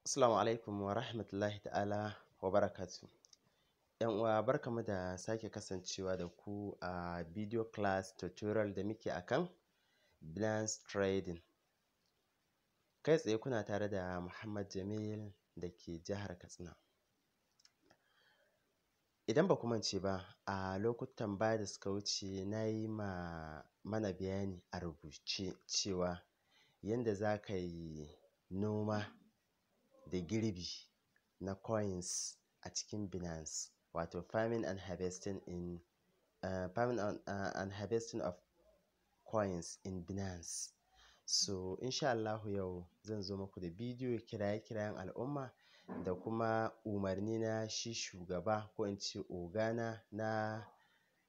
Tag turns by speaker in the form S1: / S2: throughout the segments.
S1: Assalamu alaikum wa rahmatullahi ta'ala wa barakatu. ‘Yan uwa barkamu da sake kasancewa da ku a video class tutorial da muke akan Binance Trading. Kai tsaye kuna tare da Muhammad Jamil da ke jihar Katsina. Idan ba ku mance ba, a lokutan baya da suka wuce na yi mana bayani a rubuce cewa yadda za ka yi noma da girbi na coins a cikin Binance, wato farming and harvesting of coins in Binance. So insha Allahu yau zan zo muku da bidiyo kiraye-kirayen al'umma da kuma umarni na shi shugaba ko in ce ogana na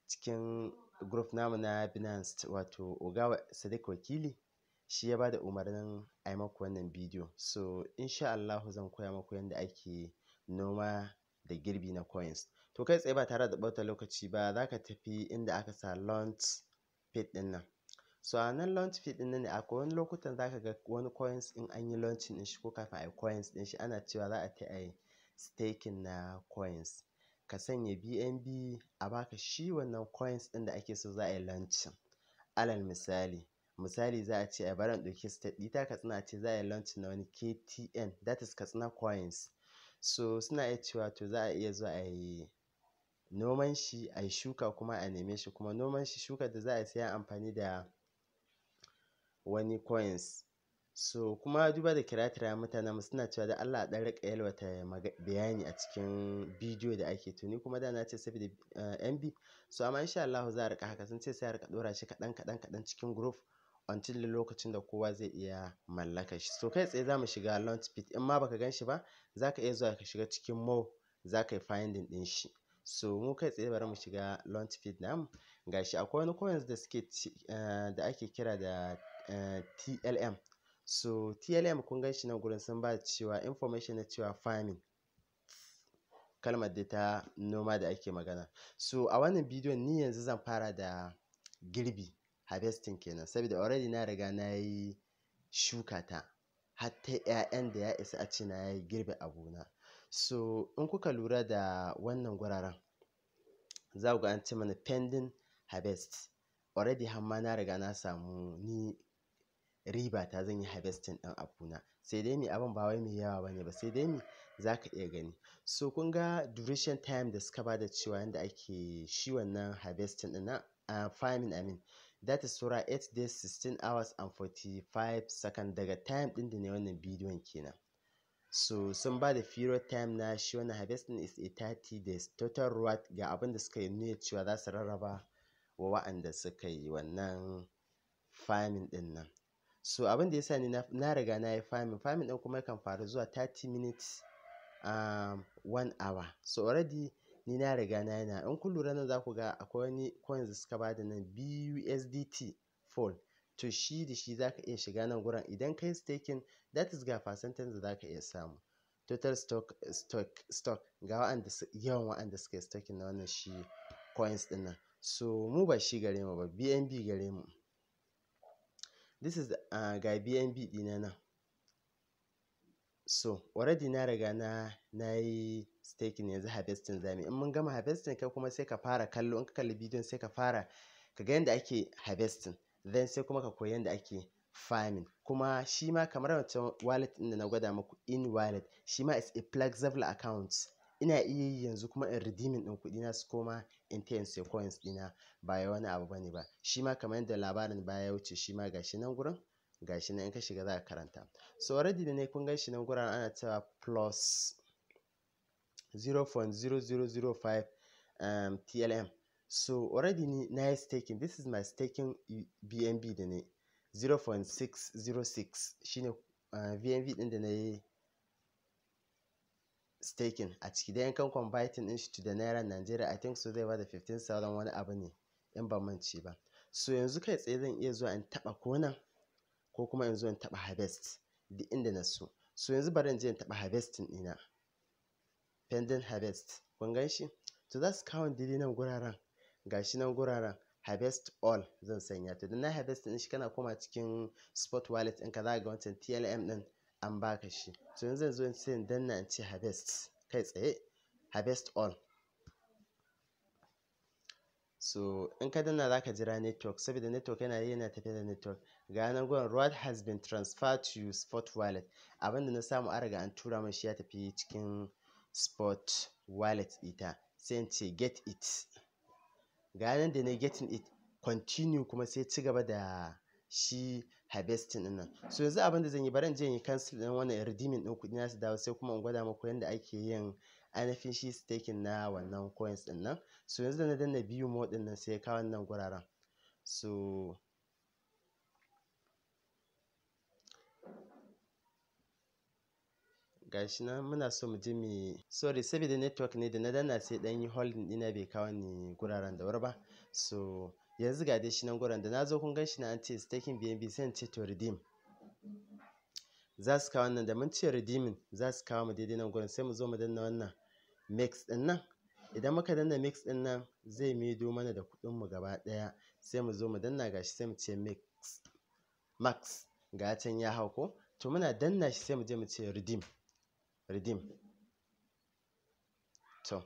S1: cikin group namu na Binance, wato Oga Sadiq Wakili, shi ya ba da umarnin a yi maku wannan bidiyo. So insha Allahu zan koya maku yadda ake noma da girbi na coins. To kai tsaye ba tare da ɓata lokaci ba, za ka tafi inda aka sa launch page ɗin nan. So a nan launch page ɗin nan ne akwai wani lokutan za ka ga wani coins in an yi launching ɗin shi ko kafin a yi coins ɗin shi ana cewa za a ta yi staking na coins. Ka sanya BNB a baka shi wannan coins ɗin da ake so za a yi launching. Alal misali za a ce a bari in ɗauki state ɗita Katsina ce za a yi launching na wani KTN, that is Katsina coins. So suna iya cewa to za a iya zuwa a yi noman shi, a yi shuka kuma a neme shi, kuma noman shi shukar da za a yi sai amfani da wani coins. So kuma duba da kiraye-kirayen mutanen suna cewa da Allah a ɗan riƙa yalwata bayani a cikin bidiyo da ake, to ni kuma da na ce saboda MB, so amma insha Allah za a riƙa haka, sun ce sai a riƙa ɗora shi kaɗan cikin group until lokacin da kowa zai iya mallaka shi. So kai tsaye za mu shiga launch page, in ma baka gan shi ba za ka iya zuwa ka shiga cikin more, za ka yi finding ɗin shi. So mu kai tsaye bari mu shiga launch page namu. Gashi akwai wani coins da suke da ake kira da TLM. So TLM kun gan shi nan gurin sun ba cewa information na cewa farming, kalmar da ta noma da ake magana. So a wannan bidiyon ni yanzu zan fara da girbi, harvesting kenan, saboda already na riga na yi shuka ta har ta 'ya'yan da ya isa a ce na yi girbe abuna. So in kuka lura da wannan guraren za ku ga an ce mana pending harvest. Already har ma na riga na samu ni riba ta, zan yi harvesting ɗin abuna. Sai dai mi abin ba wai mai yawa bane ba, sai dai mi za ka iya gani. So kun ga duration time da suka bada cewa yadda ake shi wannan harvesting ɗin na farming, I mean, that is sura 8 days 16 hours and 45 seconds daga time ɗin da ne wannan bidiyon kenan. So sun ba da period time na shi wannan harvesting is a 30 days total reward ga abin da suka yi nuna cewa za su rarraba wa wa'anda suka yi wannan farming ɗin nan. So abin da ya sa ni na riga na yi farming ɗin kuma yakan faru zuwa 30 minutes 1 hour. So already ni na riga na yana. In kun lura nan za ku ga akwai wani coins da suka bada nan BUSDT fall. To shi da shi za ka iya shiga nan gurin idan kai staking, that is ga percentage da za ka iya samu. Total stock ga yawan wa'anda suka yi staking na wannan shi coins ɗin nan. So mu ba shi gare mu ba, BNB gare mu. This is ga BNB ɗina nan. So already na riga na yi staking, yanzu harvesting zamu yi. In mun gama harvesting kai kuma sai ka fara kallo, in ka kalli bidiyon sai ka fara ka ga yadda ake harvesting, then sai kuma ka koyi yadda ake farming. Kuma shi ma kamar wancan wallet ɗin da na gwada muku, in wallet, shi ma is a flexible account. Ina iya yi yanzu kuma in redeeming ɗin kuɗina su koma in ta yin sai coins ɗina, ba ya wani abu bane ba. Shi ma kamar yadda labarin baya ya wuce, shi ma gashi nan gurin, gashi nan in ka shiga za ka karanta. So already da ne kun gan shi nan gurin ana cewa plus 0.0005 TLM. So already ni na yi staking, this is my staking BNB da ne 0.606 shine BNB ɗin da na yi staking a ciki. Da kan converting ɗin shi to the naira Nigeria, I think so zai bada 15,000 wani abu ne in ban mance ba. So yanzu kai tsaye zan iya zuwa in taɓa konan ko kuma in zo in taɓa harvest duk inda na so. So yanzu bari in je in taɓa harvesting ɗina, pending harvest, kun gan shi? To za su kawo daidai nan guraren, gashi nan guraren harvest all zan sanya. To da na harvest ɗin shi kana koma cikin spot wallet ɗinka za ga wancan TLM ɗin an baka shi. To yanzu zan zo sai in danna in ce harvest kai tsaye, harvest all. So in ka danna za ka jira network, saboda network yana tafiya da network. Ga nan gurin reward has been transferred to your spot wallet. Abinda na samu an riga an tura min shi ya tafi cikin spot wallet ita. Sai in ce get it. Ga nan da na getting it, continue kuma sai ci gaba da shi harvesting din nan. So yanzu abinda zan yi, bari in je in yi cancel din wannan redeeming din kuɗi na su dawo, sai kuma in gwada muku yanda ake yin ainihin shi staking na wannan coins din nan. So yanzu da na danna view mode din nan sai ya kawo wannan guraren. So gashi nan muna so mu je mu, sorry saboda network ne da na danna sai dan yi holding dina bai kawo ni guraren da wuri ba. So yanzu ga dai shi nan guraren da na zo kun gan shi na an ce staking BNB, sai in ce to redeem. Za su kawo wannan, da mun ce redeeming za su kawo mu daidai nan gurin, sai mu zo mu danna wannan mix din nan. Idan muka danna mix din nan zai maido mana da kuɗin mu gaba ɗaya, sai mu zo mu danna gashi sai mu ce mix max, ga can ya hau ko. To muna danna shi sai mu je mu ce redeem. To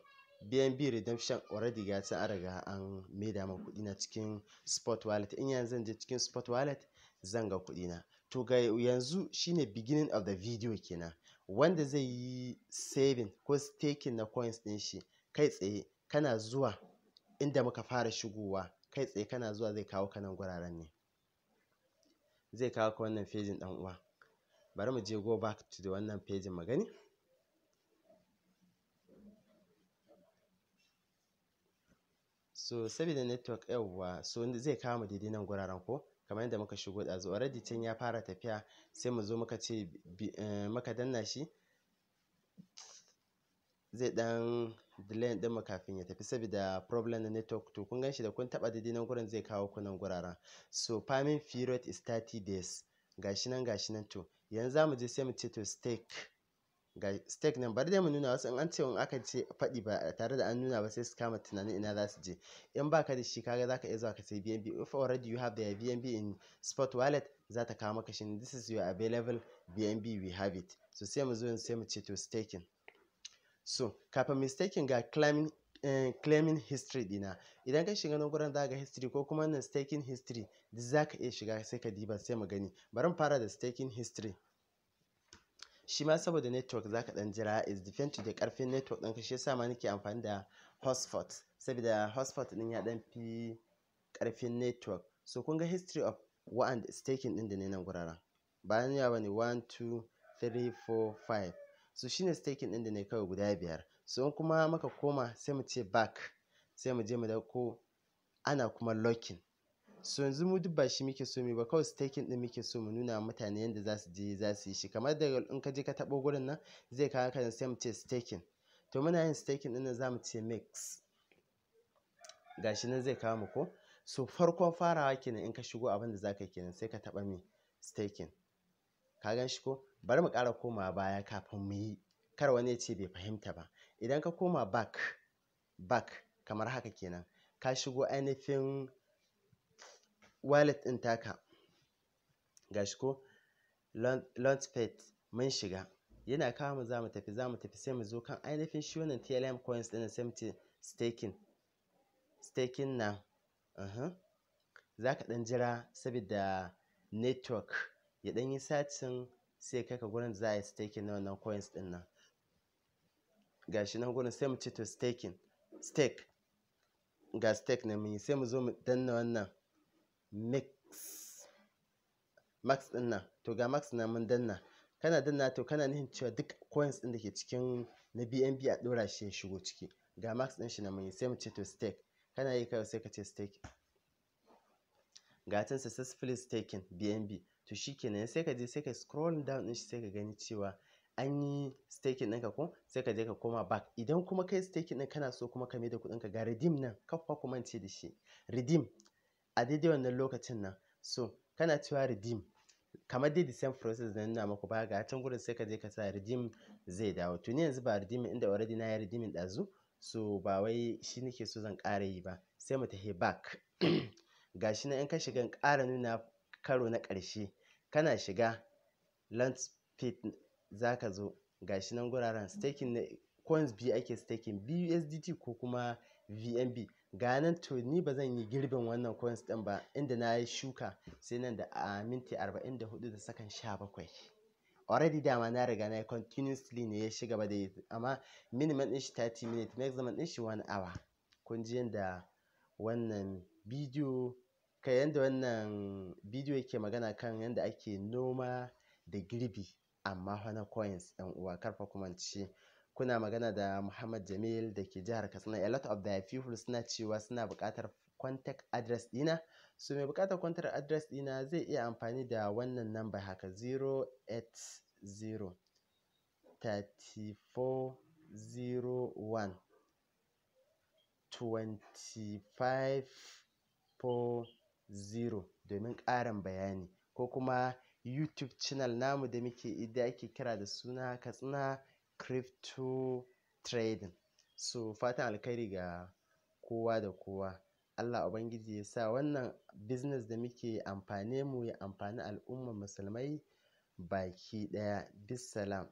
S1: BNB redemption already ga can an riga an maida min kuɗi na cikin spot wallet. In yanzu zan je cikin spot wallet zan ga kuɗi na. To ga yanzu shine beginning of the video kenan. Wanda zai yi saving ko staking na coins din shi, kai tsaye kana zuwa inda muka fara shigowa, kai tsaye kana zuwa zai kawo ka nan guraren ne. Zai kawo ka wannan page dan uwa. Bari mu je go back to the wannan page mu gani. So saboda network yawwa, so zai kawo mu daidai nan guraren ko kamar yadda muka shigo ɗazu. Already can ya fara tafiya, sai mu zo muka ce muka danna shi zai dan delay din mu kafin ya tafi saboda problem na network. To kun gan shi da kun taba daidai nan gurin zai kawo ku nan guraren. So farming period is 30 days. Gashi nan to yanzu za mu je sai mu ce to stake. Ga stake nan bari dai mu nuna wasu, in an ce in aka ce faɗi ba tare da an nuna ba sai su kama tunanin ina za su je. In baka da shi kaga zaka iya zuwa ka sai BNB. If already you have the BNB in spot wallet, za ta kawo maka shi. This is your available BNB, we have it. So sai mu zo sai mu ce to staking. So kafin mu staking ga claiming history dina. Idan ka shiga nan gurin za ga history ko kuma nan staking history, duk za ka iya shiga sai ka diba sai mu gani. Bari mu fara da staking history. Shi ma saboda network za ka ɗan jira, is depend to da ƙarfin network ɗinka. Shi yasa ma nake amfani da hotspot, saboda hotspot ɗin ya ɗan fi ƙarfin network. So kun ga history of wa'anda staking ɗin da ne nan guraren. Bayan yawa ne 1, 2, 3, 4, 5. So shine staking ɗin da ne kawai guda 5. So in kuma muka koma sai mu ce back, sai mu je mu dauko ana kuma locking. So yanzu mu duk ba shi muke so mu ba, kawai staking din muke so mu nuna mutane yadda za su je za su yi shi. Kamar da in ka je ka taɓo gurin nan zai kawo ka sai mu ce staking. To muna yin staking din nan za mu ce mix. Gashi nan zai kawo mu ko. So farkon farawa kenan in ka shigo abin da za ka yi kenan sai ka taɓa mi staking. Ka gan shi ko? Bari mu ƙara komawa baya kafin mu yi. Kar wani ya ce bai fahimta ba. Idan ka koma back kamar haka kenan. Ka shigo ainihin wallet ɗin taka. Gashi ko launchpad mun shiga. Yana kawo mu za mu tafi sai mu zo kan ainihin shi wannan TLM coins ɗin sai mu ce staking now. Za ka ɗan jira saboda network ya ɗan yi searching sai kai ka gurin za a yi staking na wannan coins ɗin nan. Gashi nan gurin sai mu ce to stake. Ga stake na mun yi, sai mu zo mu danna wannan max ɗin nan. To ga max na mun danna. Kana danna to kana nihin cewa duk coins ɗin da ke cikin na BNB a ɗora shi ya shigo ciki. Ga max ɗin shi na mun yi, sai mu ce to stake. Kana yi kawai sai ka ce stake. Ga can successfully staking BNB. To shi kenan sai ka je sai ka scroll down ɗin shi sai ka gani cewa an yi staking ɗinka ko, sai ka je ka koma back. Idan kuma kai staking ɗin kana so kuma ka mai da kuɗinka, ga redeem nan kafa ku mance da shi. Redeem a daidai wannan lokacin nan. So kana cewa redeem kamar dai the same process da nuna muku ba, ga can gurin sai ka je ka sa redeem zai dawo. To ni yanzu ba redeem inda already na yi redeeming ɗazu, so ba wai shi nake so zan ƙara yi ba. Sai mu tafi back. Gashi nan in ka shiga ƙara nuna karo na ƙarshe, kana shiga launch pit za ka zo gashi nan guraren staking na coins biyu ake staking, BUSDT ko kuma VNB. Ga nan to ni ba zan yi girbin wannan coins ɗin ba, inda na yi shuka sai nan da a minti 44 da sakan 17. Already dama na riga na yi continuously ne ya shiga ba da yi, amma minimum ɗin shi 30 minutes, maximum ɗin shi 1 hour. Kun ji yadda wannan bidiyo yake magana kan yadda ake noma da girbi amma fa na coins ɗan uwa. Karfa ku mance kuna magana da Muhammad Jamil da ke jihar Katsina. A lot of the people suna cewa suna buƙatar contact address ɗina, so mai buƙatar contact address ɗina zai iya amfani da wannan number haka 080 3401 2540 domin ƙarin bayani, ko kuma YouTube channel namu da ake kira da suna Katsina Crypto Trading. So fatan alkhairi ga kowa da kowa. Allah Ubangiji ya sa wannan business da muke amfane mu ya amfani al'ummar musulmai baki ɗaya. Bissalam.